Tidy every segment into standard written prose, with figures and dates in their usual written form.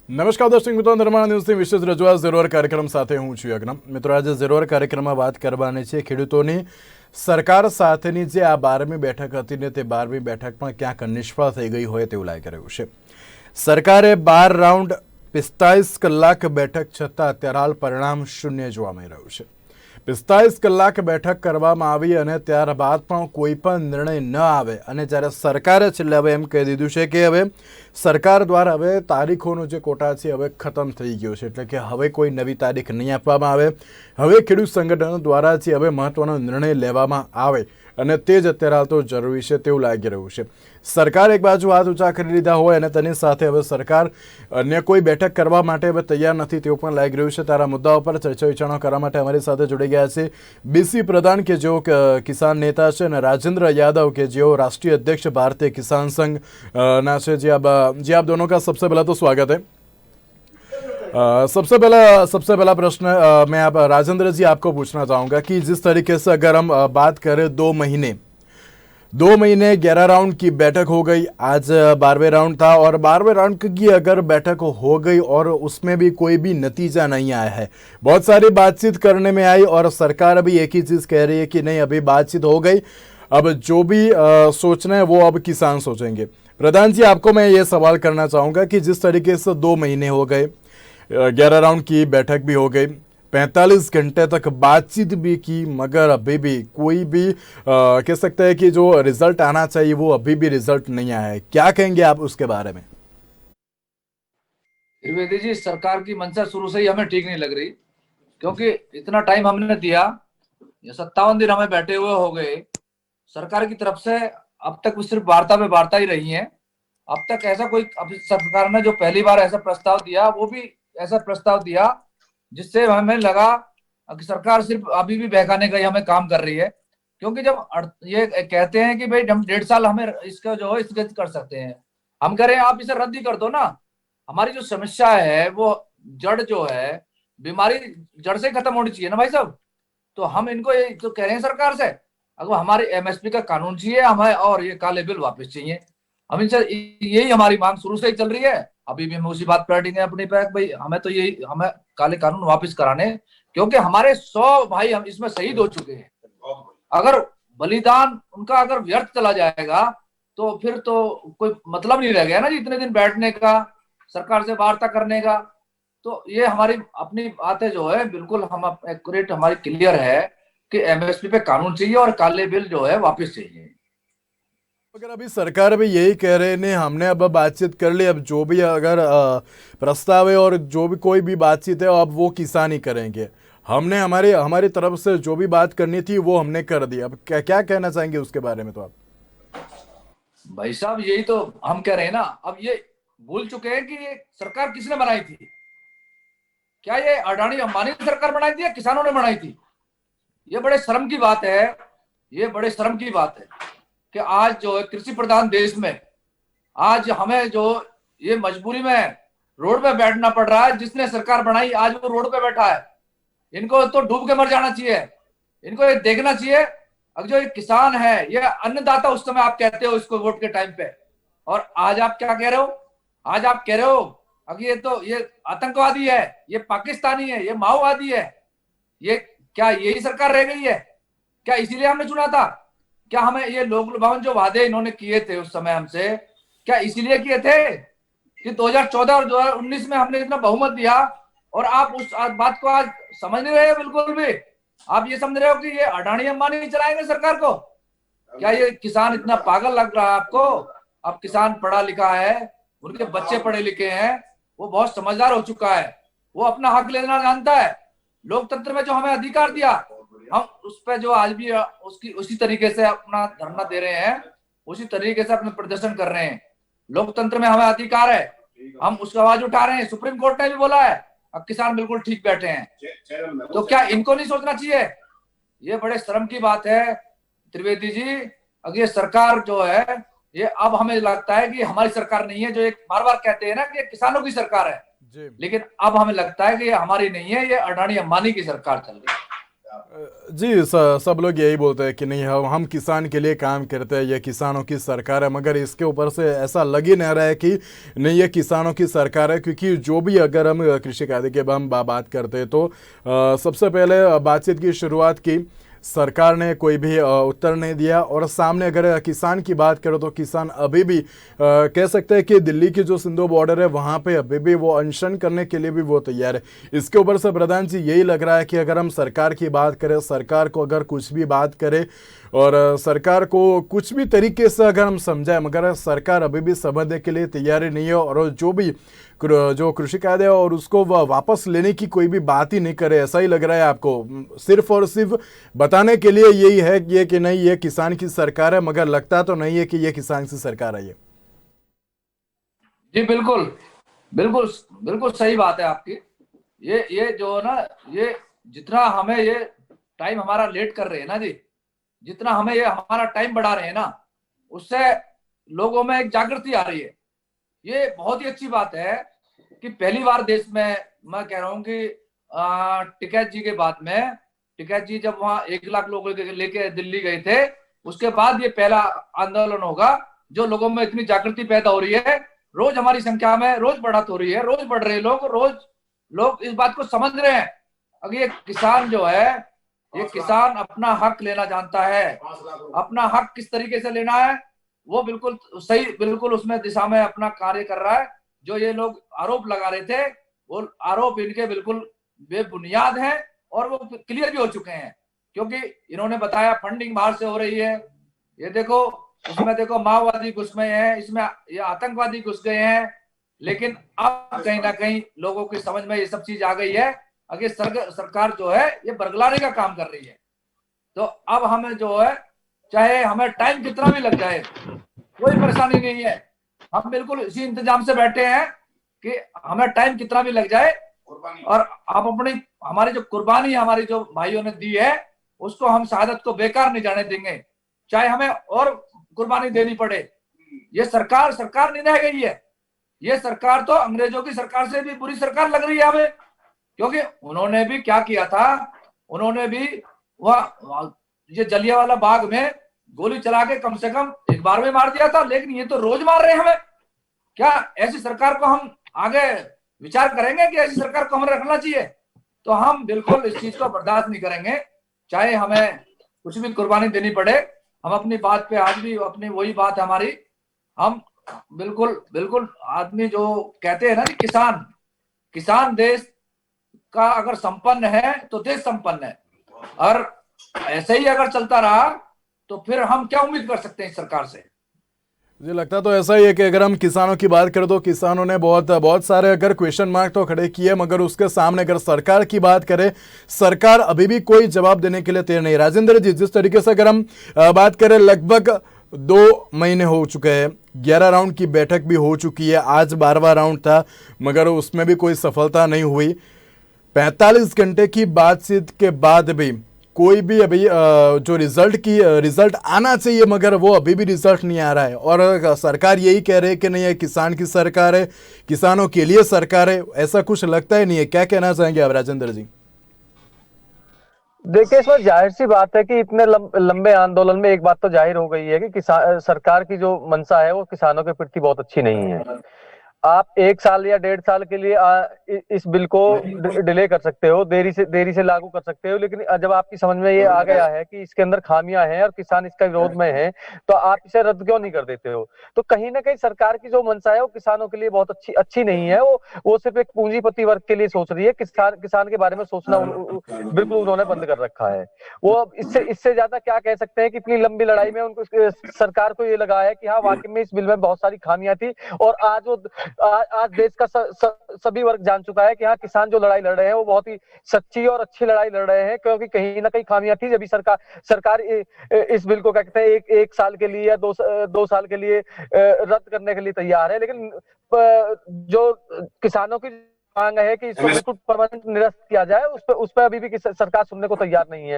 નમસ્કાર દર્શક મિત્રો, દરમિયાન ન્યૂઝની વિશેષ રજૂઆત ઝીરોર કાર્યક્રમ સાથે હું છું યજ્ઞ. મિત્રો, આજે ઝીરોર કાર્યક્રમમાં વાત કરવાની છે ખેડૂતોની સરકાર સાથેની જે આ 12મી બેઠક હતી ને તે 12મી બેઠક પણ ક્યાંક નિષ્ફળ થઈ ગઈ હોય તેવું લાગી રહ્યું છે. સરકારે 12 રાઉન્ડ 45 કલાક બેઠક છતાં અત્યારે હાલ પરિણામ શૂન્ય જોવા મળી રહ્યું છે. 45 કલાક બેઠક કરવામાં આવી અને ત્યારબાદ પણ કોઈ પણ નિર્ણય ન આવે અને જ્યારે સરકારે છેલ્લે હવે એમ કહી દીધું છે કે હવે સરકાર દ્વારા હવે તારીખોનો જે કોટા છે હવે ખતમ થઈ ગયો છે, એટલે કે હવે કોઈ નવી તારીખ નહીં આપવામાં આવે. હવે ખેડૂત સંગઠનો દ્વારા જે હવે મહત્વનો નિર્ણય લેવામાં આવે અને તે જ અત્યારે હાલ તો જરૂરી છે તેવું લાગી રહ્યું છે. સરકાર એક બાજુ હાથ ઊંચા કરી લીધા હોય અને તેની સાથે હવે સરકાર અન્ય કોઈ બેઠક કરવા માટે હવે તૈયાર નથી તેવું પણ લાગી રહ્યું છે. તારા મુદ્દાઓ પર ચર્ચા વિચારણા કરવા માટે અમારી સાથે જોડી ગયા છે બીસી પ્રધાન કે જેઓ કિસાન નેતા છે અને રાજેન્દ્ર યાદવ કે જેઓ राष्ट्रीय अध्यक्ष भारतीय किसान संघ ना છે. जी आप दोनों का सबसे पहला तो स्वागत है. सबसे पहला प्रश्न मैं आप राजेंद्र जी आपको पूछना चाहूँगा कि जिस तरीके से अगर हम बात करें 2 महीने 11 राउंड की बैठक हो गई, आज 12वें राउंड था और 12वें राउंड की अगर बैठक हो गई और उसमें भी कोई भी नतीजा नहीं आया है. बहुत सारी बातचीत करने में आई और सरकार अभी एक ही चीज़ कह रही है कि नहीं, अभी बातचीत हो गई, अब जो भी सोचना है वो अब किसान सोचेंगे. प्रधान जी, आपको मैं ये सवाल करना चाहूँगा कि जिस तरीके से 2 महीने हो गए, 11 राउंड की बैठक भी हो गई, 45 घंटे तक बातचीत भी की, मगर अभी भी कोई भी कह सकते हैं कि जो रिजल्ट आना चाहिए वो अभी भी रिजल्ट नहीं आया है. क्या कहेंगे आप उसके बारे में? त्रिवेदी जी, सरकार की मंशा शुरू से ही हमें ठीक नहीं लग रही, क्योंकि इतना टाइम हमने दिया, 57 दिन हमें बैठे हुए हो गए. सरकार की तरफ से अब तक सिर्फ वार्ता पे वार्ता ही रही है. अब तक ऐसा कोई, अब सरकार ने जो पहली बार ऐसा प्रस्ताव दिया वो भी ऐसा प्रस्ताव दिया जिससे हमें लगा कि सरकार सिर्फ अभी भी बहकाने का ही हमें काम कर रही है. क्योंकि जब ये कहते हैं कि भाई हम 1.5 साल हमें इसका जो है स्थगित कर सकते हैं, हम कह रहे हैं आप इसे रद्द ही कर दो ना. हमारी जो समस्या है वो जड़ जो है, बीमारी जड़ से खत्म होनी चाहिए ना भाई साहब. तो हम इनको ये तो कह रहे हैं सरकार से, अगर हमारे एमएसपी का कानून चाहिए हमें और ये काले बिल वापस चाहिए. हम इनसे यही हमारी मांग शुरू से ही चल रही है. अभी भी हम उसी बात पर अड़ेंगे अपनी पैक, भाई हमें तो यही, हमें काले कानून वापस कराने, क्योंकि हमारे 100 भाई हम इसमें शहीद हो चुके हैं. अगर बलिदान उनका अगर व्यर्थ चला जाएगा तो फिर तो कोई मतलब नहीं रह गया ना जी, इतने दिन बैठने का, सरकार से वार्ता करने का. तो ये हमारी अपनी बातें जो है बिल्कुल हम एक्यूरेट हमारी क्लियर है कि एमएसपी पे कानून चाहिए और काले बिल जो है वापस चाहिए. अगर अभी सरकार भी यही कह रहे हैं, हमने अब बातचीत कर ली, अब जो भी अगर प्रस्ताव है और जो भी कोई भी बातचीत है अब वो किसान ही करेंगे, हमने हमारी तरफ से जो भी बात करनी थी वो हमने कर दी. अब क्या कहना चाहेंगे उसके बारे में? तो आप भाई साहब यही तो हम कह रहे हैं ना. अब ये भूल चुके हैं कि ये सरकार किसने बनाई थी. क्या ये अडानी अंबानी सरकार बनाई थी या किसानों ने बनाई थी? ये बड़े शर्म की बात है, ये बड़े शर्म की बात है कि आज जो है कृषि प्रधान देश में आज हमें जो ये मजबूरी में रोड पे बैठना पड़ रहा है. जिसने सरकार बनाई आज वो रोड पे बैठा है. इनको तो डूब के मर जाना चाहिए. इनको ये देखना चाहिए, अगर जो ये किसान है, ये अन्नदाता उस समय आप कहते हो इसको वोट के टाइम पे, और आज आप क्या कह रहे हो? आज आप कह रहे हो अगर ये तो ये आतंकवादी है, ये पाकिस्तानी है, ये माओवादी है. ये क्या यही सरकार रह गई है क्या? इसीलिए हमने चुना था क्या? हमें ये लोक लुभावन जो वादे इन्होंने किए थे उस समय हमसे, क्या इसीलिए किए थे कि 2014 और 2019 में हमने इतना बहुमत दिया? और आप उस बात को आज समझ नहीं रहे बिल्कुल भी. आप ये समझ रहे हो कि ये अडानी अंबानी चलाएंगे सरकार को? क्या ये किसान इतना पागल लग रहा है आपको? अब किसान पढ़ा लिखा है, उनके बच्चे पढ़े लिखे हैं, वो बहुत समझदार हो चुका है, वो अपना हक लेना जानता है. लोकतंत्र में जो हमें अधिकार दिया, हम उस पर जो आज भी उसकी उसी तरीके से अपना धरना दे रहे हैं, उसी तरीके से अपने प्रदर्शन कर रहे हैं. लोकतंत्र में हमें अधिकार है, हम उसकी आवाज उठा रहे हैं. सुप्रीम कोर्ट ने भी बोला है, अब किसान बिल्कुल ठीक बैठे हैं. तो क्या इनको नहीं सोचना चाहिए? ये बड़े शर्म की बात है त्रिवेदी जी. अगर ये सरकार जो है, ये अब हमें लगता है कि हमारी सरकार नहीं है. जो एक बार बार कहते हैं ना कि किसानों की सरकार है, लेकिन अब हमें लगता है कि ये हमारी नहीं है, ये अडानी अंबानी की सरकार चल रही है. जी, सब लोग यही बोलते हैं कि नहीं, हम किसान के लिए काम करते हैं, ये किसानों की सरकार है, मगर इसके ऊपर से ऐसा लग ही नहीं रहा है कि नहीं ये किसानों की सरकार है। क्योंकि जो भी, अगर हम कृषि कायदे के हम बात करते हैं तो सबसे पहले बातचीत की शुरुआत की, सरकार ने कोई भी उत्तर नहीं दिया। और सामने अगर किसान की बात करो तो किसान अभी भी कह सकते हैं कि दिल्ली की जो सिंधु बॉर्डर है वहाँ पे अभी भी वो अनशन करने के लिए भी वो तैयार है। इसके ऊपर से प्रधान जी यही लग रहा है कि अगर हम सरकार की बात करें, सरकार को अगर कुछ भी बात करें और सरकार को कुछ भी तरीके से अगर हम समझाएं, मगर सरकार अभी भी समझने के लिए तैयारी नहीं है। और जो भी जो कृषि कायदे है और उसको वापस लेने की कोई भी बात ही नहीं करे, ऐसा ही लग रहा है आपको? सिर्फ और सिर्फ बताने के लिए यही है ये कि नहीं ये किसान की सरकार है, मगर लगता तो नहीं है कि ये किसान की सरकार है ये। जी बिल्कुल, बिल्कुल बिल्कुल सही बात है आपकी। ये जो ना, ये जितना हमें ये टाइम हमारा लेट कर रहे हैं ना जी, जितना हमें ये हमारा टाइम बढ़ा रहे हैं ना, उससे लोगों में एक जागृति आ रही है। ये बहुत ही अच्छी बात है कि पहली बार देश में, मैं कह रहा हूँ कि टिकैत जी के बाद में, टिकैत जी जब वहां 1 लाख लोग लेके दिल्ली गए थे, उसके बाद ये पहला आंदोलन होगा जो लोगों में इतनी जागृति पैदा हो रही है। रोज हमारी संख्या में रोज बढ़त हो रही है, रोज बढ़ रहे लोग, रोज लोग इस बात को समझ रहे हैं। अगर ये किसान जो है, ये किसान अपना हक लेना जानता है। अपना हक किस तरीके से लेना है वो बिल्कुल सही, बिल्कुल उसमें दिशा में अपना कार्य कर रहा है। जो ये लोग आरोप लगा रहे थे, वो आरोप इनके बिल्कुल बेबुनियाद हैं और वो क्लियर भी हो चुके हैं। क्योंकि इन्होंने बताया फंडिंग बाहर से हो रही है, ये देखो इसमें देखो माओवादी घुस गए हैं, इसमें ये आतंकवादी घुस गए हैं। लेकिन अब कहीं ना कहीं लोगों की समझ में ये सब चीज आ गई है। अगर सरकार जो है ये बरगलाने का काम कर रही है, तो अब हमें जो है, चाहे हमें टाइम कितना भी लग जाए कोई परेशानी नहीं है। हम बिल्कुल इसी इंतजाम से बैठे हैं कि हमें टाइम कितना भी लग जाए, और आप अपनी, हमारी जो कुर्बानी हमारी जो भाइयों ने दी है, उसको हम शहादत को बेकार नहीं जाने देंगे, चाहे हमें और कुर्बानी देनी पड़े। ये सरकार सरकार नहीं रह गई है। ये सरकार तो अंग्रेजों की सरकार से भी बुरी सरकार लग रही है हमें। क्योंकि उन्होंने भी क्या किया था, उन्होंने भी वह ये जलियांवाला बाग में गोली चला के कम से कम एक बार में मार दिया था, लेकिन ये तो रोज मार रहे हैं हमें। क्या ऐसी सरकार को हम आगे विचार करेंगे कि ऐसी सरकार को हमें रखना चाहिए? तो हम बिल्कुल इस चीज को बर्दाश्त नहीं करेंगे, चाहे हमें कुछ भी कुर्बानी देनी पड़े। हम अपनी बात पे आज भी अपनी वही बात है हमारी, हम बिल्कुल बिल्कुल आदमी जो कहते हैं ना कि किसान, किसान देश का अगर संपन्न है तो देश संपन्न है। और ऐसे ही अगर चलता रहा तो फिर हम क्या उम्मीद कर सकते हैं इस सरकार से? मुझे लगता तो ऐसा ही है कि अगर हम किसानों की बात करें तो किसानों ने बहुत बहुत सारे अगर क्वेश्चन मार्क तो खड़े किए, मगर उसके सामने अगर सरकार की बात करें, सरकार अभी भी कोई जवाब देने के लिए तैयार नहीं। राजेंद्र जी, जिस तरीके से अगर हम बात करें, लगभग 2 महीने हो चुके हैं, 11 राउंड की बैठक भी हो चुकी है, आज 12वां राउंड था, मगर उसमें भी कोई सफलता नहीं हुई। 45 घंटे की बातचीत के बाद भी कोई भी अभी जो रिजल्ट आना चाहिए, मगर वो अभी भी रिजल्ट नहीं आ रहा है। और सरकार यही कह रही है कि नहीं ये किसान की सरकार है, किसानों के लिए सरकार है, ऐसा कुछ लगता ही नहीं है। क्या कहना चाहेंगे आप राजेंद्र जी? देखिए, इसमें जाहिर सी बात है कि इतने लंबे आंदोलन में एक बात तो जाहिर हो गई है कि किसान सरकार की जो मंशा है वो किसानों के प्रति बहुत अच्छी नहीं है। आप 1 साल या 1.5 साल के लिए इस बिल को डिले कर सकते हो, देरी से लागू कर सकते हो, लेकिन जब आपकी समझ में ये आ गया है कि इसके अंदर खामियां हैं और किसान इसका विरोध में है, तो आप इसे रद्द क्यों नहीं कर देते हो? तो कहीं ना कहीं सरकार की जो मंशा है वो किसानों के लिए बहुत अच्छी नहीं है। वो सिर्फ एक पूंजीपति वर्ग के लिए सोच रही है। किसान के बारे में सोचना बिल्कुल उन्होंने बंद कर रखा है। वो इससे इससे ज्यादा क्या कह सकते हैं कि इतनी लंबी लड़ाई में उनको, सरकार को ये लगा है कि हाँ वाकई में इस बिल में बहुत सारी खामियां थी, और आज देश का सभी वर्ग जान चुका है कि हाँ किसान जो लड़ाई लड़ रहे हैं वो बहुत ही सच्ची और अच्छी लड़ाई लड़ रहे हैं, क्योंकि कहीं ना कहीं खामियां थी। जब सरकार इस बिल को क्या कहते हैं 1 साल के लिए या 2 साल के लिए रद्द करने के लिए तैयार है, लेकिन जो किसानों की मांग है कि इसको बिल्कुल परमानेंट निरस्त किया जाए, उस पर अभी भी सरकार सुनने को तैयार नहीं है।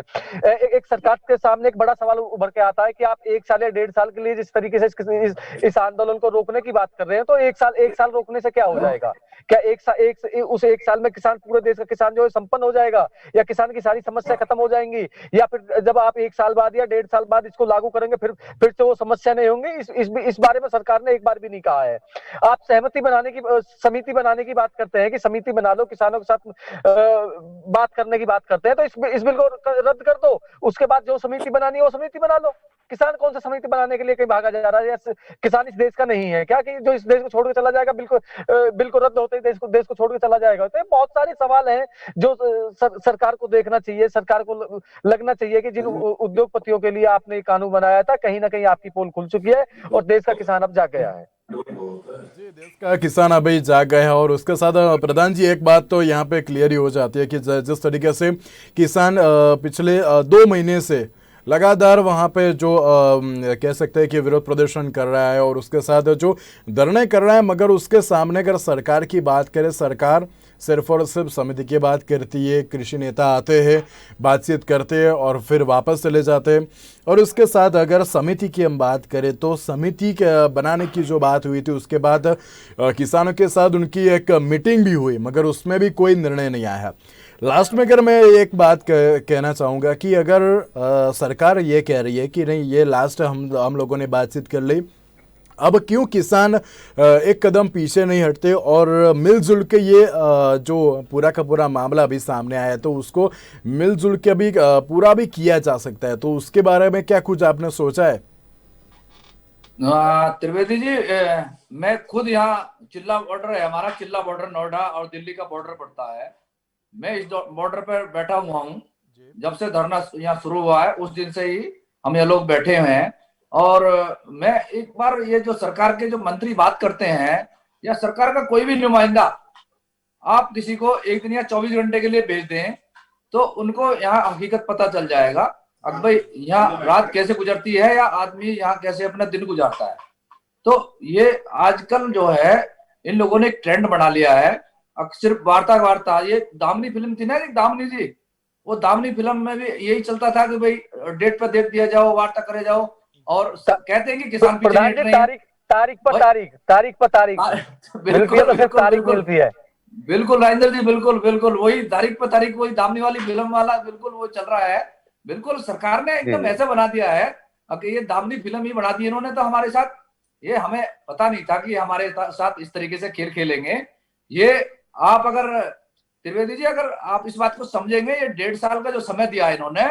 एक सरकार के सामने एक बड़ा सवाल उभर के आता है कि आप 1 साल या 1.5 साल के लिए जिस तरीके से इस आंदोलन को रोकने की बात कर रहे हैं, तो 1 साल रोकने से क्या हो जाएगा? क्या उस 1 साल में किसान, पूरे देश का किसान जो है संपन्न हो जाएगा, या किसान की सारी समस्या खत्म हो जाएंगी, या फिर जब आप 1 साल बाद या 1.5 साल बाद इसको लागू करेंगे फिर से वो समस्या नहीं होंगी? इस बारे में सरकार ने एक बार भी नहीं कहा है। आप सहमति बनाने की, समिति बनाने की बात करते हैं कि समिति बना लो, किसानों के साथ बात करने की बात करते हैं, तो इस बिल को रद्द कर दो। उसके बाद जो समिति बनानी है वो समिति बना लो। किसान कौन सा समिति बनाने के लिए कहीं भागा जा रहा है? या किसान इस देश का नहीं है क्या, कि जो इस देश को छोड़ के चला जाएगा, बिल को रद्द होते ही देश को छोड़ के चला जाएगा? तो बहुत सारे सवाल हैं जो सरकार को देखना चाहिए। सरकार को लगना चाहिए कि जिन उद्योगपतियों के लिए आपने ये कानून बनाया था, कहीं ना कहीं आपकी पोल खुल चुकी है और देश का किसान अब जाग गया है। जी, देश का किसान अभी जाग गया है। और उसके साथ प्रधान जी एक बात तो यहाँ पे क्लियर ही हो जाती है कि जिस तरीके से किसान पिछले 2 महीने से लगातार वहाँ पे जो कह सकते हैं कि विरोध प्रदर्शन कर रहा है और उसके साथ जो धरने कर रहा है, मगर उसके सामने अगर सरकार की बात करें, सरकार सिर्फ और सिर्फ समिति की बात करती है। कृषि नेता आते हैं, बातचीत करते हैं और फिर वापस चले जाते हैं। और उसके साथ अगर समिति की हम बात करें तो समिति के बनाने की जो बात हुई थी, उसके बाद किसानों के साथ उनकी एक मीटिंग भी हुई, मगर उसमें भी कोई निर्णय नहीं आया। लास्ट में अगर मैं एक बात कहना चाहूँगा कि अगर सरकार ये कह रही है कि नहीं, ये लास्ट हम लोगों ने बातचीत कर ली, अब क्यों किसान एक कदम पीछे नहीं हटते और मिलजुल के ये जो पूरा का पूरा मामला अभी सामने आया है, तो उसको मिलजुल के भी पूरा भी किया जा सकता है? तो उसके बारे में क्या कुछ आपने सोचा है? त्रिवेदी जी, मैं खुद यहाँ, चिल्ला बॉर्डर है हमारा, चिल्ला बॉर्डर नोएडा और दिल्ली का बॉर्डर पड़ता है। मैं इस बॉर्डर पर बैठा हुआ हूँ। जब से धरना यहाँ शुरू हुआ है उस दिन से ही हम ये लोग बैठे हुए हैं। और मैं एक बार, ये जो सरकार के जो मंत्री बात करते हैं, या सरकार का कोई भी नुमाइंदा, आप किसी को एक दिन या 24 घंटे के लिए भेज दें तो उनको यहाँ हकीकत पता चल जाएगा अब भाई यहाँ रात कैसे गुजरती है या आदमी यहाँ कैसे अपना दिन गुजारता है। तो ये आजकल जो है इन लोगों ने एक ट्रेंड बना लिया है। सिर्फ वार्ता, ये दामनी फिल्म थी ना, एक दामनी जी, वो दामनी फिल्म में भी यही चलता था कि भाई डेट पर डेट दिया जाओ, वार्ता करे जाओ, और कहते हैं कि किसान पीछे हट रहे हैं। तारीख पर तारीख मिलती है। बिल्कुल राजेंद्र जी, बिल्कुल वही तारीख पर तारीख, वही दामनी वाली फिल्म वाला बिल्कुल वो चल रहा है। बिल्कुल सरकार ने एकदम ऐसा बना दिया है कि ये दामनी फिल्म ही बना दी इन्होंने। तो हमारे साथ, ये हमें पता नहीं था कि हमारे साथ इस तरीके से खेल खेलेंगे। ये आप अगर त्रिवेदी जी, अगर आप इस बात को समझेंगे, ये 1.5 साल का जो समय दिया है इन्होंने,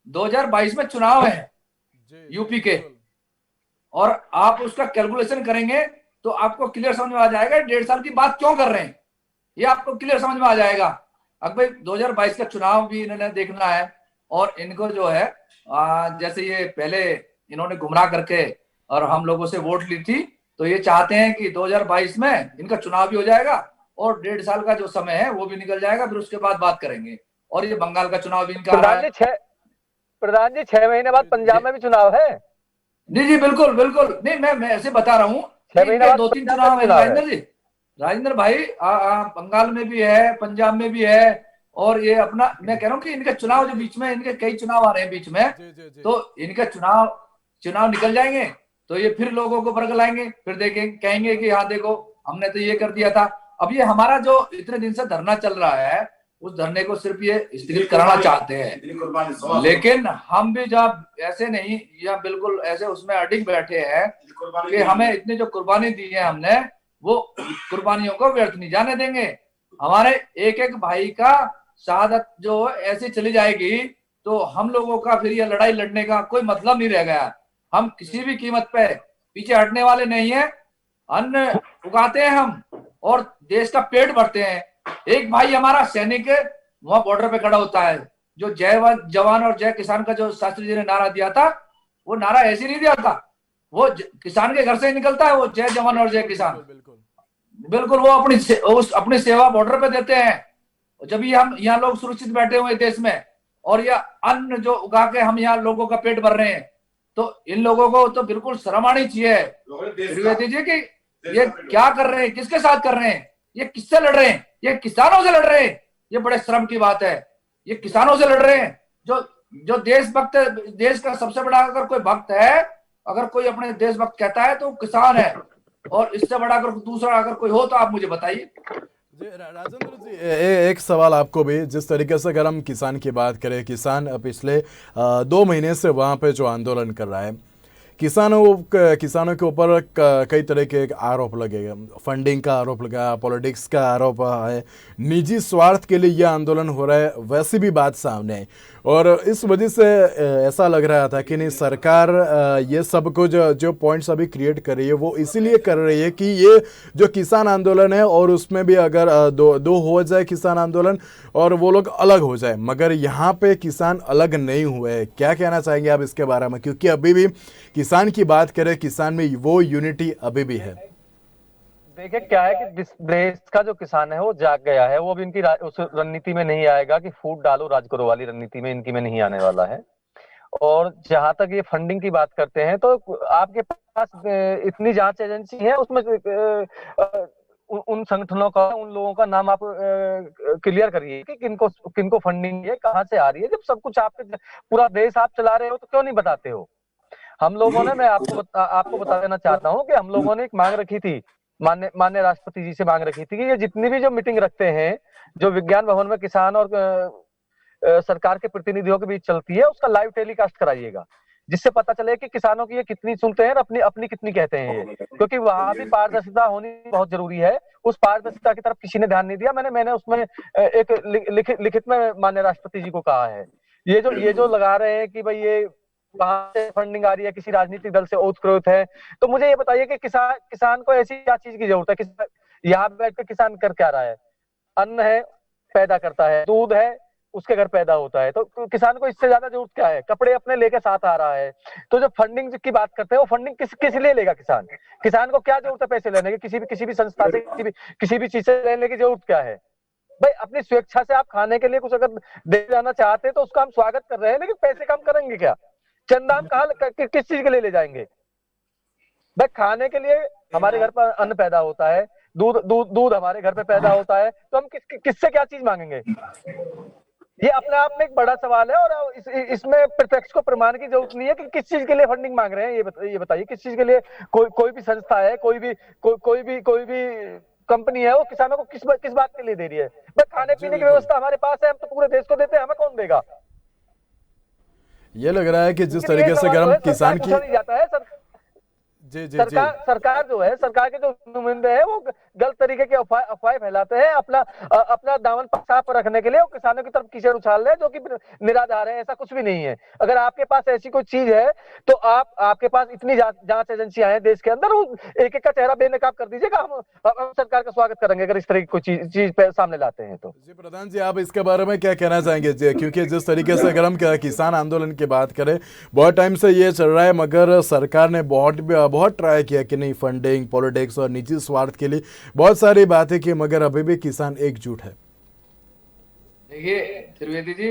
2022 में चुनाव है यूपी के, और आप उसका कैलकुलेशन करेंगे तो आपको क्लियर समझ में आ जाएगा 1.5 साल की बात क्यों कर रहे हैं। ये आपको क्लियर समझ में आ जाएगा। अब भाई 2022 का चुनाव भी इन्होंने देखना है, और इनको जो है जैसे ये पहले इन्होंने गुमराह करके और हम लोगों से वोट ली थी, तो ये चाहते हैं कि 2022 में इनका चुनाव भी हो जाएगा और 1.5 साल का जो समय है वो भी निकल जाएगा, फिर उसके बाद बात करेंगे। और ये बंगाल का चुनाव भी इनका प्रधान जी 6 महीने बाद पंजाब में भी चुनाव है। जी बिल्कुल नहीं, मैं ऐसे बता रहा हूँ, 2-3 चुनाव है राजेंद्र जी, राजेंद्र भाई, बंगाल में भी है, पंजाब में भी है, और ये अपना, मैं कह रहा हूँ कि इनके चुनाव जो बीच में, इनके कई चुनाव आ रहे हैं बीच में, तो इनके चुनाव निकल जाएंगे तो ये फिर लोगों को बरगलाएंगे, फिर देखेंगे, कहेंगे कि हाँ देखो हमने तो ये कर दिया था। अब ये हमारा जो इतने दिन से धरना चल रहा है, उस धरने को सिर्फ ये स्थगित कराना चाहते हैं, लेकिन हम भी जब ऐसे नहीं, या बिल्कुल ऐसे उसमें अडिग बैठे हैं कि हमें इतनी जो कुर्बानी दी है हमने, वो कुर्बानियों को व्यर्थ नहीं जाने देंगे। हमारे एक एक भाई का शहादत जो ऐसे चली जाएगी तो हम लोगों का फिर ये लड़ाई लड़ने का कोई मतलब नहीं रह गया। हम किसी भी कीमत पे पीछे हटने वाले नहीं है। अन्न उगाते हैं हम और देश का पेट भरते हैं। एक भाई हमारा सैनिक वहां बॉर्डर पे खड़ा होता है, जो जय जवान और जय किसान का जो शास्त्री जी ने नारा दिया था, वो नारा ऐसे नहीं दिया था, वो किसान के घर से ही निकलता है, वो जय जवान और जय किसान। बिल्कुल वो अपनी सेवा बॉर्डर पे देते हैं। जब ये हम यहाँ लोग सुरक्षित बैठे हुए देश में, और यह अन्न जो उगा के हम यहाँ लोगों का पेट भर रहे हैं, तो इन लोगों को तो बिल्कुल शर्म आनी चाहिए त्रिवेदी जी कि ये क्या कर रहे हैं, किसके साथ कर रहे हैं, ये किससे लड़ रहे हैं। ये किसानों से लड़ रहे हैं, ये बड़े शर्म की बात है। ये किसानों से लड़ रहे हैं, जो जो देशभक्त, देश का सबसे बड़ा अगर कोई भक्त है, अगर कोई अपने देशभक्त कहता है तो किसान है। और इससे बड़ा अगर दूसरा अगर कोई हो तो आप मुझे बताइए। जी राजेंद्र जी, एक सवाल आपको भी, जिस तरीके से अगर हम किसान की बात करें, किसान पिछले 2 महीने से वहाँ पे जो आंदोलन कर रहा है, किसानों के ऊपर कई तरह के आरोप लगेगा, फंडिंग का आरोप लगा, पॉलिटिक्स का आरोप है, निजी स्वार्थ के लिए यह आंदोलन हो रहा है, वैसी भी बात सामने आई। और इस वजह से ऐसा लग रहा था कि नहीं, सरकार ये सब कुछ जो पॉइंट्स अभी क्रिएट कर रही है वो इसीलिए कर रही है कि ये जो किसान आंदोलन है और उसमें भी अगर दो हो जाए किसान आंदोलन और वो लोग अलग हो जाए, मगर यहाँ पे किसान अलग नहीं हुए हैं। क्या कहना चाहेंगे आप इसके बारे में, क्योंकि अभी भी किसान की बात करें, किसान में वो यूनिटी अभी भी है। देखिए क्या है कि देश का जो किसान है वो जाग गया है, वो अब इनकी उस रणनीति में नहीं आएगा कि फूट डालो राज करो वाली रणनीति में इनकी में नहीं आने वाला है। और जहां तक ये फंडिंग की बात करते हैं तो आपके पास इतनी जांच एजेंसी है, उसमें उन संगठनों का, उन लोगों का नाम आप क्लियर करिए कि किनको किनको फंडिंग है, कहाँ से आ रही है। जब सब कुछ आपके पूरा देश आप चला रहे हो तो क्यों नहीं बताते हो। हम लोगों ने, मैं आपको बता देना चाहता हूँ कि हम लोगों ने एक मांग रखी थी, माननीय राष्ट्रपति जी से मांग रखी थी कि ये जितनी भी जो मीटिंग रखते हैं, जो विज्ञान भवन में किसान और सरकार के प्रतिनिधियों के बीच चलती है, उसका लाइव टेलीकास्ट कराइएगा, जिससे पता चले कि किसानों की ये कितनी सुनते हैं और अपनी अपनी कितनी कहते हैं ये। क्योंकि वहां भी पारदर्शिता होनी बहुत जरूरी है। उस पारदर्शिता की तरफ किसी ने ध्यान नहीं दिया। मैंने उसमें एक लिखित में माननीय राष्ट्रपति जी को कहा है, ये जो लगा रहे हैं कि भाई ये कहाँ से फंडिंग आ रही है, किसी राजनीतिक दल से ओतप्रोत है। तो मुझे ये बताइए कि किसान को ऐसी क्या चीज की जरूरत है, यहाँ बैठ कर किसान कर क्या रहा है। अन्न है, पैदा करता है, दूध है, उसके घर पैदा होता है, तो किसान को इससे ज्यादा जरूरत क्या है। कपड़े अपने लेके साथ आ रहा है। तो जो फंडिंग की बात करते हैं, वो फंडिंग किस लिए लेगा किसान को क्या जरूरत है पैसे लेने की, किसी भी संस्था से, किसी भी चीज से लेने की जरूरत क्या है। भाई अपनी स्वेच्छा से आप खाने के लिए कुछ अगर दे जाना चाहते हैं तो उसका हम स्वागत कर रहे हैं, लेकिन पैसे कम करेंगे क्या। चंदा हम कहाँ किस चीज के लिए ले जाएंगे। भाई खाने के लिए हमारे घर पर अन्न पैदा होता है, दूध हमारे घर पे पैदा होता है, तो हम किससे क्या चीज मांगेंगे। ये अपने आप में एक बड़ा सवाल है। और इसमें प्रत्यक्ष को प्रमाण की जरूरत नहीं है कि किस चीज के लिए फंडिंग मांग रहे हैं। ये बताइए किस चीज के लिए कोई भी संस्था है, कोई भी कंपनी है, वो किसानों को किस बात के लिए दे रही है। बस खाने पीने की व्यवस्था हमारे पास है, हम तो पूरे देश को देते हैं, हमें कौन देगा। ये लग रहा है कि जिस तरीके से अगर हम किसान की जाता है सरकार जो है, सरकार के जो नुमाइंदे हैं वो गलत तरीके की अफवाहें फैलाते हैं, अपना दामन साफ रखने के लिए वो किसानों की तरफ कीचड़ उछाल रहे हैं, जो कि निराधार है। ऐसा कुछ भी नहीं है। अगर आपके पास ऐसी कोई चीज है तो आपके पास इतनी जांच एजेंसियां हैं देश के अंदर, एक का चेहरा बेनकाब कर दीजिएगा। हम सरकार का स्वागत करेंगे अगर इस तरह की कोई चीज सामने लाते हैं तो। जी प्रधान जी, आप इसके बारे में क्या कहना चाहेंगे जी? क्योंकि जिस तरीके से अगर हम किसान आंदोलन की बात करें, बहुत टाइम से ये चल रहा है, मगर सरकार ने बहुत ट्राई किया कि नहीं, फंडिंग, पॉलिटिक्स और निजी स्वार्थ के लिए बहुत सारी बातें की, मगर अभी भी किसान एकजुट है। देखिए त्रिवेदी जी,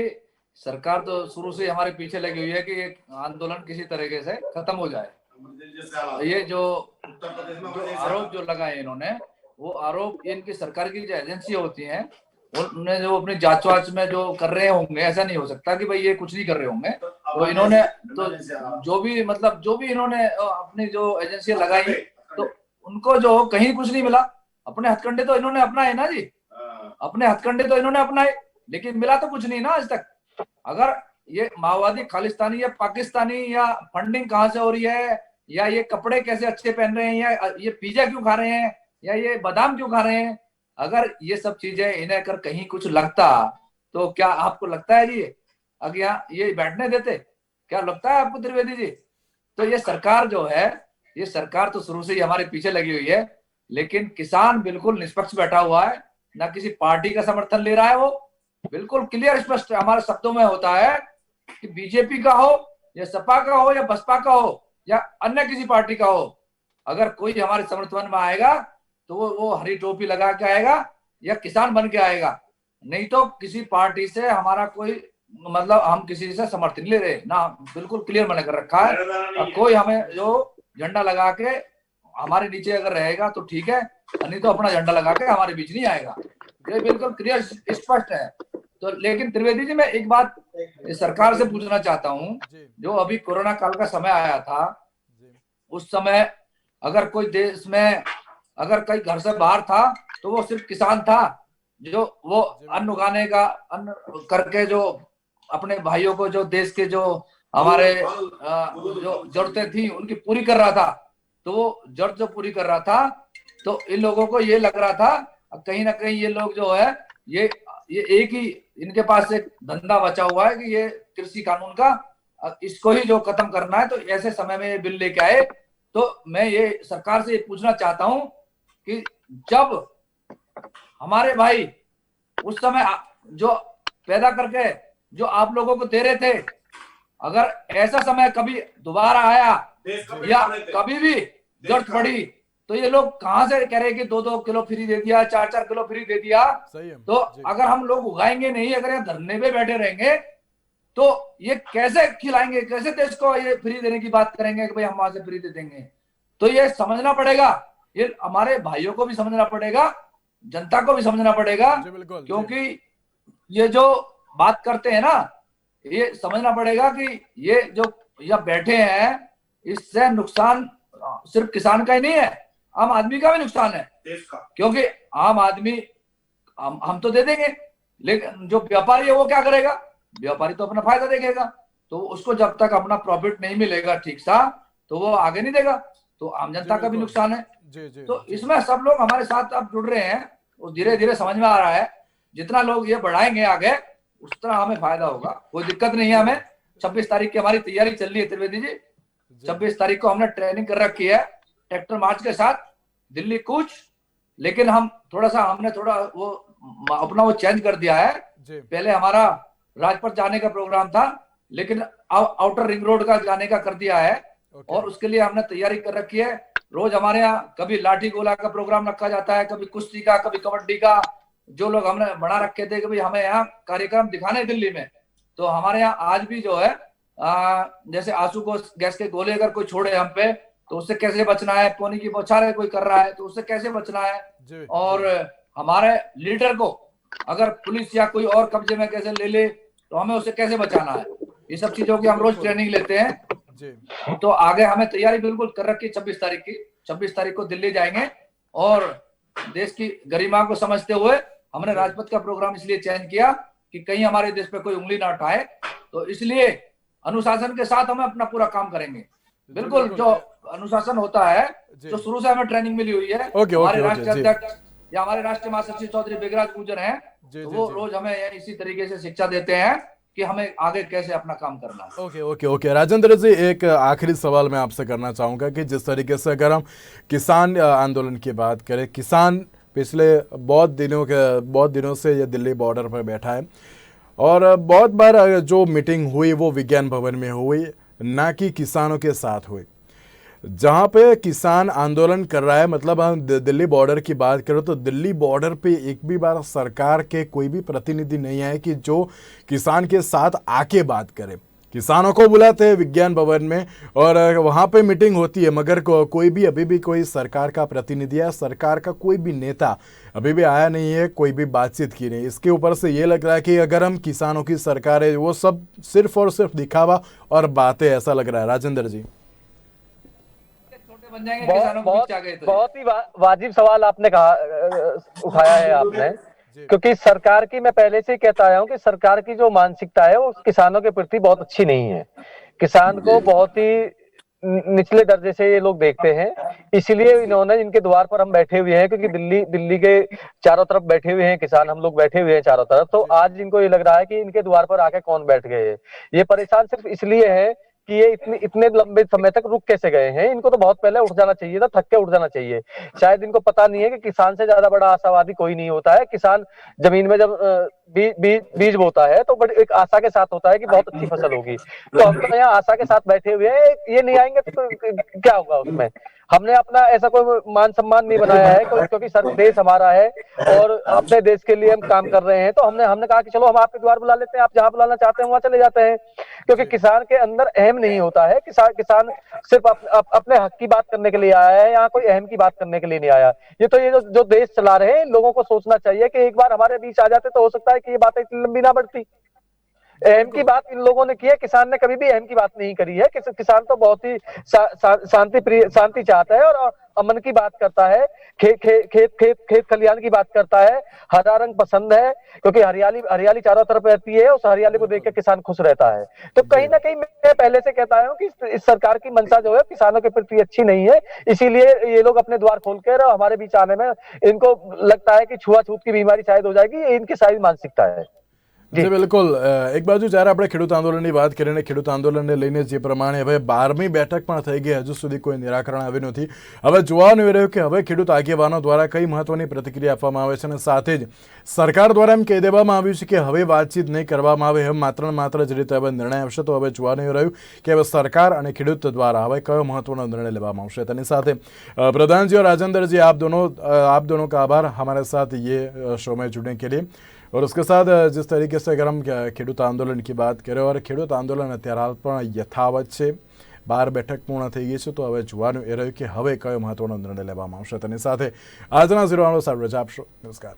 सरकार तो शुरू से हमारे पीछे लगी हुई है कि ये आंदोलन किसी तरीके से खत्म हो जाए। ये जो आरोप जो लगाए इन्होंने, वो आरोप इनकी सरकार की जो एजेंसी होती हैं, उन्होंने जो अपनी जांच वाच में जो कर रहे होंगे, ऐसा नहीं हो सकता कि भाई ये कुछ नहीं कर रहे होंगे। तो इन्होंने तो जो भी इन्होंने अपनी जो एजेंसी लगाई, तो उनको जो कहीं कुछ नहीं मिला। अपने हथकंडे तो इन्होंने अपनाए ना जी, अपने हथकंडे तो इन्होंने अपनाए, लेकिन मिला तो कुछ नहीं ना आज तक। अगर ये माओवादी खालिस्तानी या पाकिस्तानी, या फंडिंग कहाँ से हो रही है, या ये कपड़े कैसे अच्छे पहन रहे हैं, या ये पिज्जा क्यों खा रहे हैं, या ये बादाम क्यों खा रहे हैं, अगर ये सब चीजें इन्हें अगर कहीं कुछ लगता, तो क्या आपको लगता है जी अगर यहाँ ये बैठने देते? क्या लगता है आपको त्रिवेदी जी? तो ये सरकार जो है, ये सरकार तो शुरू से ही हमारे पीछे लगी हुई है, लेकिन किसान बिल्कुल निष्पक्ष बैठा हुआ है, ना किसी पार्टी का समर्थन ले रहा है। वो बिल्कुल क्लियर स्पष्ट हमारे शब्दों में होता है कि बीजेपी का हो, या सपा का हो, या बसपा का हो, या अन्य किसी पार्टी का हो, अगर कोई हमारे समर्थन में आएगा तो वो हरी टोपी लगा के आएगा या किसान बन के आएगा। नहीं तो किसी पार्टी से हमारा कोई मतलब, हम किसी से समर्थन ले रहे ना, बिल्कुल क्लियर मैंने कर रखा है। कोई हमें जो झंडा लगा के हमारे नीचे अगर रहेगा तो ठीक है, नहीं तो अपना झंडा लगा के हमारे बीच नहीं आएगा। ये बिल्कुल क्लियर स्पष्ट है। तो लेकिन त्रिवेदी जी, मैं एक बात सरकार से पूछना चाहता हूँ, जो अभी कोरोना काल का समय आया था, उस समय अगर कोई देश में अगर कई घर से बाहर था तो वो सिर्फ किसान था, जो वो अन्न उगाने का, अन्न करके जो अपने भाइयों को, जो देश के जो हमारे जो जरूरतें थी उनकी पूरी कर रहा था। तो वो जरूरत जो पूरी कर रहा था, तो इन लोगों को ये लग रहा था कहीं ना कहीं ये लोग जो है ये एक ही इनके पास एक धंधा बचा हुआ है कि ये कृषि कानून का, इसको ही जो खत्म करना है। तो ऐसे समय में ये बिल लेके आए। तो मैं ये सरकार से ये पूछना चाहता हूं कि जब हमारे भाई उस समय जो पैदा करके जो आप लोगों को दे रहे थे, अगर ऐसा समय कभी दोबारा आया या कभी भी जरूरत पड़ी, तो ये लोग कहां से कह रहे कि 2-2 किलो फ्री दे दिया, 4-4 किलो फ्री दे दिया। तो अगर हम लोग उगाएंगे नहीं, अगर यहाँ धरने पे बैठे रहेंगे, तो ये कैसे खिलाएंगे, कैसे देश को ये फ्री देने की बात करेंगे कि भाई हम वहां से फ्री दे देंगे। तो ये समझना पड़ेगा, ये हमारे भाइयों को भी समझना पड़ेगा, जनता को भी समझना पड़ेगा, क्योंकि ये जो बात करते हैं ना, ये समझना पड़ेगा कि ये जो यहाँ बैठे हैं, इससे नुकसान सिर्फ किसान का ही नहीं है, आम आदमी का भी नुकसान है देश का। क्योंकि आम आदमी हम तो दे देंगे, लेकिन जो व्यापारी है वो क्या करेगा? व्यापारी तो अपना फायदा देखेगा, तो उसको जब तक अपना प्रॉफिट नहीं मिलेगा ठीक सा, तो वो आगे नहीं देगा, तो आम जनता का भी नुकसान है। तो इसमें सब लोग हमारे साथ अब जुड़ रहे हैं, वो धीरे धीरे समझ में आ रहा है। जितना लोग ये बढ़ाएंगे आगे, उस तरह हमें फायदा होगा, कोई दिक्कत नहीं है हमें। 26 तारीख की हमारी तैयारी चल रही है त्रिवेदी जी। 26 तारीख को हमने ट्रेनिंग कर रखी है ट्रैक्टर मार्च के साथ, दिल्ली कूच। लेकिन हम हमने थोड़ा वो अपना वो चेंज कर दिया है। पहले हमारा राजपथ जाने का प्रोग्राम था, लेकिन आउटर रिंग रोड का जाने का कर दिया है। और उसके लिए हमने तैयारी कर रखी है। रोज हमारे यहाँ कभी लाठी गोला का प्रोग्राम रखा जाता है, कभी कुश्ती का, कभी कबड्डी का। जो लोग हमने बना रखे थे कि भाई हमें यहाँ कार्यक्रम दिखाने दिल्ली में, तो हमारे यहाँ आज भी जो है जैसे आंसू को गैस के गोले अगर कोई छोड़े हम पे, तो उससे कैसे बचना है, पानी की बौछारें कोई कर रहा है तो उससे कैसे बचना है। और हमारे लीडर को अगर पुलिस या कोई और कब्जे में कैसे ले ले, तो हमें उसे कैसे बचाना है। ये सब चीजों की हम रोज ट्रेनिंग लेते हैं। तो आगे हमें तैयारी बिल्कुल कर रखी। 26 तारीख की 26 तारीख को दिल्ली जाएंगे, और देश की गरिमा को समझते हुए हमने राजपथ का प्रोग्राम इसलिए चेंज किया कि कहीं हमारे देश पे कोई उंगली ना उठाए। तो इसलिए अनुशासन के साथ हम अपना पूरा काम करेंगे। बिल्कुल जो अनुशासन होता है, जो शुरू से हमें ट्रेनिंग मिली हुई है, हमारे राष्ट्रीय अध्यक्ष या हमारे राष्ट्रीय महासचिव चौधरी बेगराज गुर्जर हैं, तो वो रोज हमें इसी तरीके से शिक्षा देते हैं कि हमें आगे कैसे अपना काम करना है। ओके राजेंद्र जी, एक आखिरी सवाल मैं आपसे करना चाहूँगा कि जिस तरीके से अगर हम किसान आंदोलन की बात करें, किसान पिछले बहुत दिनों से ये दिल्ली बॉर्डर पर बैठा है, और बहुत बार जो मीटिंग हुई वो विज्ञान भवन में हुई, ना कि किसानों के साथ हुई। जहाँ पे किसान आंदोलन कर रहा है, मतलब हम दिल्ली बॉर्डर की बात करें तो दिल्ली बॉर्डर पे एक भी बार सरकार के कोई भी प्रतिनिधि नहीं आए कि जो किसान के साथ आके बात करे। किसानों को बुलाते हैं विज्ञान भवन में और वहाँ पे मीटिंग होती है, मगर कोई भी अभी भी कोई सरकार का प्रतिनिधि या सरकार का कोई भी नेता अभी भी आया नहीं है, कोई भी बातचीत की नहीं। इसके ऊपर से ये लग रहा है कि अगर हम किसानों की सरकार है, वो सब सिर्फ और सिर्फ दिखावा और बातें, ऐसा लग रहा है। राजेंद्र जी, बहुत ही वाजिब सवाल आपने उठाया है आपने, क्योंकि सरकार की, मैं पहले से ही कहता आया हूं कि सरकार की जो मानसिकता है वो किसानों के प्रति बहुत अच्छी नहीं है। किसान को बहुत ही निचले दर्जे से ये लोग देखते हैं। इसीलिए इन्होंने, इनके द्वार पर हम बैठे हुए हैं, क्योंकि दिल्ली के चारों तरफ बैठे हुए हैं किसान, हम लोग बैठे हुए हैं चारों तरफ। तो आज इनको ये लग रहा है कि इनके द्वार पर आके कौन बैठ गए हैं। ये परेशान सिर्फ इसलिए है कि ये इतने लंबे समय तक रुक कैसे गए हैं। इनको तो बहुत पहले उठ जाना चाहिए था, थक के उठ जाना चाहिए। शायद इनको पता नहीं है कि किसान से ज्यादा बड़ा आशावादी कोई नहीं होता है। किसान जमीन में जब बीज बोता है तो बड़ी एक आशा के साथ होता है कि बहुत अच्छी फसल होगी। तो हम तो यहाँ आशा के साथ बैठे हुए हैं, ये नहीं आएंगे तो क्या होगा उसमें। हमने अपना ऐसा कोई मान सम्मान नहीं बनाया है, क्योंकि देश हमारा है और अपने देश के लिए हम काम कर रहे हैं। तो हमने कहा कि चलो हम आपके द्वार बुला लेते हैं, आप जहाँ बुलाना चाहते हैं वहां चले जाते हैं। क्योंकि किसान के अंदर अहम नहीं होता है, किसान सिर्फ अपने हक की बात करने के लिए आया है, यहाँ कोई अहम की बात करने के लिए नहीं आया। ये जो देश चला रहे हैं, लोगों को सोचना चाहिए कि एक बार हमारे बीच आ जाते तो हो सकता है कि ये बातें इतनी लंबी ना बढ़ती। अहम की बात इन लोगों ने की है, किसान ने कभी भी अहम की बात नहीं करी है। किसान तो बहुत ही शांति चाहता है और अमन की बात करता है, खेत खलियान की बात करता है। हरा रंग पसंद है क्योंकि हरियाली चारों तरफ रहती है, उस हरियाली को देख के किसान खुश रहता है। तो कहीं ना कहीं मैं पहले से कहता हूं कि इस सरकार की मंशा जो है किसानों के प्रति अच्छी नहीं है, इसीलिए ये लोग अपने द्वार खोल कर हमारे बीच आने में इनको लगता है कि छुआछूत की बीमारी शायद हो जाएगी। ये इनकी शायद मानसिकता है। જી બિલકુલ એક બાજુ જ્યારે આપણે ખેડૂત આંદોલનની વાત કરીને ખેડૂત આંદોલનને લઈને જે પ્રમાણે હવે 12મી બેઠક પણ થઈ ગઈ, હજુ સુધી કોઈ નિરાકરણ આવ્યું નથી। હવે જોવાનું એ રહ્યું કે હવે ખેડૂત આગેવાનો દ્વારા કઈ મહત્વની પ્રતિક્રિયા આપવામાં આવે છે અને સાથે જ સરકાર દ્વારા એમ કહી દેવામાં આવ્યું છે કે હવે વાતચીત નહીં કરવામાં આવે, હવે માત્ર ને માત્ર જ રીતે હવે નિર્ણય આવશે। તો હવે જોવાનું એ રહ્યું કે હવે સરકાર અને ખેડૂત દ્વારા હવે કયો મહત્વનો નિર્ણય લેવામાં આવશે। તેની સાથે પ્રધાનજી और राजेंद्र जी, आप दोनों का आभार हमारे साथ ये शो में जुड़ने के लिए। और उसके साथ जिस तरीके से अगर हम खेडूत आंदोलन की बात करें और खेडूत आंदोलन अत्यारे हाल पण यथावत है, 12 બેઠક પૂર્ણ થઈ ગઈ છે। તો હવે જોવાનું એ રહ્યું કે હવે કયો મહત્વનો નિર્ણય લેવામાં આવશે। તેની સાથે આજના 0 રજા આપશો। નમસ્કાર।